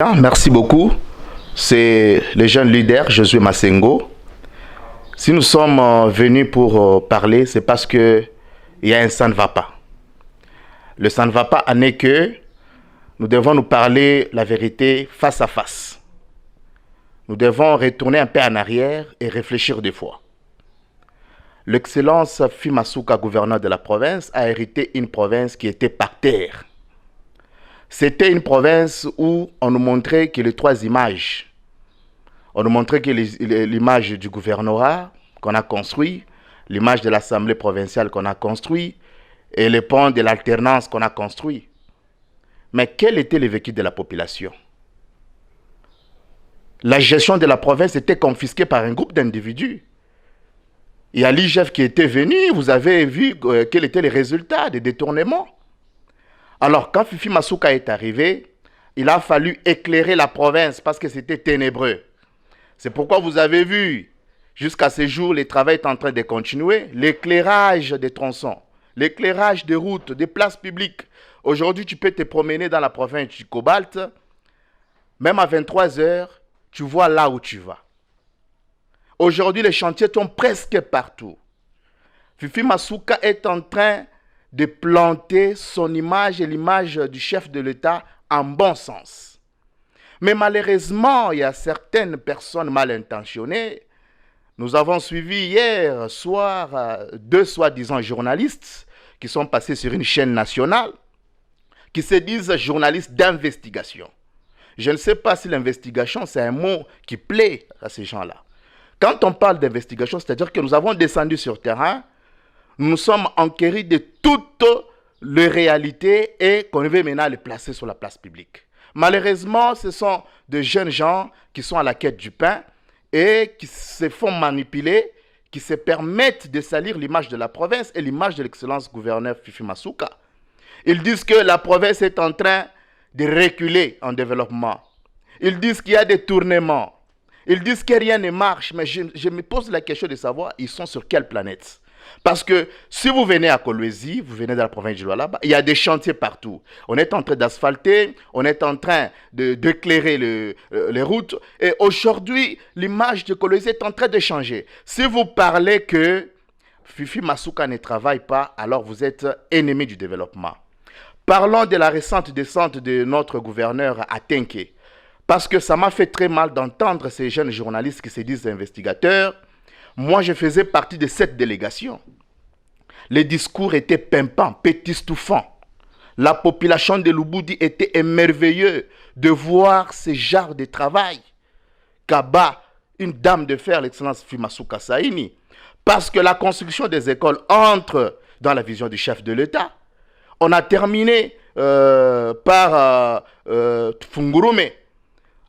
Merci beaucoup. C'est le jeune leader Josué Masengo. Si nous sommes venus pour parler, c'est parce que il y a un ça ne va pas. Le ça ne va pas en est que nous devons nous parler la vérité face à face. Nous devons retourner un peu en arrière et réfléchir deux fois. L'excellence Fimasuka, gouverneur de la province, a hérité une province qui était par terre. C'était une province où on nous montrait que les trois images. On nous montrait que l'image du gouvernorat qu'on a construit, l'image de l'Assemblée provinciale qu'on a construit et le pont de l'alternance qu'on a construit. Mais quel était le vécu de la population? La gestion de la province était confisquée par un groupe d'individus. Il y a l'IGF qui était venu, vous avez vu quels étaient les résultats des détournements. Alors, quand Fifi Masuka est arrivé, il a fallu éclairer la province parce que c'était ténébreux. C'est pourquoi vous avez vu, jusqu'à ce jour, le travail est en train de continuer. L'éclairage des tronçons, l'éclairage des routes, des places publiques. Aujourd'hui, tu peux te promener dans la province du Cobalt. Même à 23 heures, tu vois là où tu vas. Aujourd'hui, les chantiers sont presque partout. Fifi Masuka est en train de planter son image et l'image du chef de l'État en bon sens. Mais malheureusement, il y a certaines personnes mal intentionnées. Nous avons suivi hier soir deux soi-disant journalistes qui sont passés sur une chaîne nationale qui se disent journalistes d'investigation. Je ne sais pas si l'investigation, c'est un mot qui plaît à ces gens-là. Quand on parle d'investigation, c'est-à-dire que nous avons descendu sur terrain, nous sommes enquéris de toutes les réalités et qu'on veut maintenant les placer sur la place publique. Malheureusement, ce sont de jeunes gens qui sont à la quête du pain et qui se font manipuler, qui se permettent de salir l'image de la province et l'image de l'excellence gouverneur Fifi Masuka. Ils disent que la province est en train de reculer en développement. Ils disent qu'il y a des tournements. Ils disent que rien ne marche. Mais je me pose la question de savoir, ils sont sur quelle planète? Parce que si vous venez à Kolwezi, vous venez de la province du Lualaba, il y a des chantiers partout. On est en train d'asphalter, on est en train d'éclairer les routes. Et aujourd'hui, l'image de Kolwezi est en train de changer. Si vous parlez que Fifi Masuka ne travaille pas, alors vous êtes ennemi du développement. Parlons de la récente descente de notre gouverneur à Tenke. Parce que ça m'a fait très mal d'entendre ces jeunes journalistes qui se disent investigateurs. Moi, je faisais partie de cette délégation. Les discours étaient pimpants, pétistouffants. La population de Lubudi était émerveilleuse de voir ce genre de travail qu'abat une dame de fer, l'excellence Fimasuka Saini. Parce que la construction des écoles entre dans la vision du chef de l'État. On a terminé par Fungurume.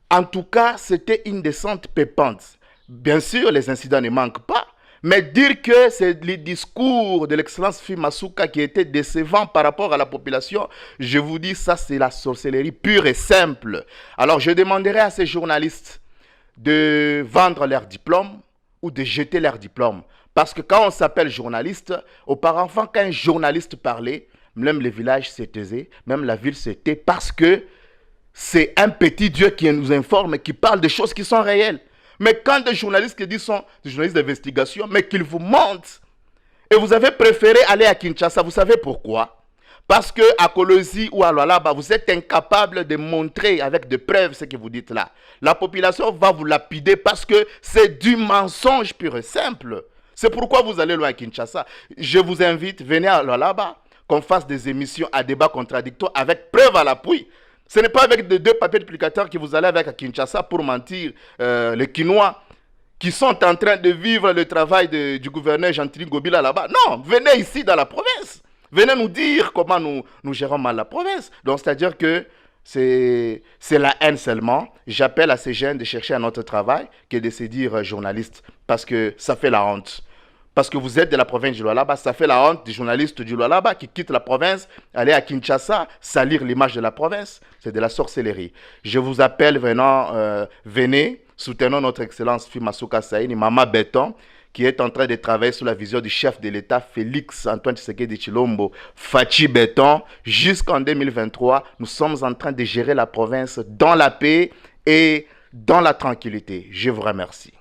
En tout cas, c'était une descente pépante. Bien sûr, les incidents ne manquent pas, mais dire que c'est les discours de l'excellence Fimasuka qui étaient décevants par rapport à la population, je vous dis, ça c'est la sorcellerie pure et simple. Alors je demanderai à ces journalistes de vendre leur diplôme ou de jeter leur diplôme. Parce que quand on s'appelle journaliste, auparavant, quand un journaliste parlait, même le village se taisait, même la ville se tait, parce que c'est un petit Dieu qui nous informe et qui parle de choses qui sont réelles. Mais quand des journalistes qui disent sont des journalistes d'investigation, mais qu'ils vous mentent, et vous avez préféré aller à Kinshasa, vous savez pourquoi? Parce qu'à Kolwezi ou à Lualaba, vous êtes incapable de montrer avec des preuves ce que vous dites là. La population va vous lapider parce que c'est du mensonge pur et simple. C'est pourquoi vous allez loin à Kinshasa. Je vous invite, venez à Lualaba, qu'on fasse des émissions à débat contradictoire avec preuve à l'appui. Ce n'est pas avec deux papiers duplicateurs que vous allez avec à Kinshasa pour mentir les Kinois qui sont en train de vivre le travail du gouverneur Gentili Ngobila là-bas. Non, venez ici dans la province. Venez nous dire comment nous gérons mal la province. Donc, c'est-à-dire que c'est la haine seulement. J'appelle à ces jeunes de chercher un autre travail que de se dire journaliste parce que ça fait la honte. Parce que vous êtes de la province du Lualaba, ça fait la honte des journalistes du Lualaba qui quittent la province, aller à Kinshasa, salir l'image de la province. C'est de la sorcellerie. Je vous appelle venez, soutenons notre excellence Fimasuka Saini, Mama Béton, qui est en train de travailler sous la vision du chef de l'État, Félix Antoine Tshisekedi Tshilombo, Fachi Béton, jusqu'en 2023, nous sommes en train de gérer la province dans la paix et dans la tranquillité. Je vous remercie.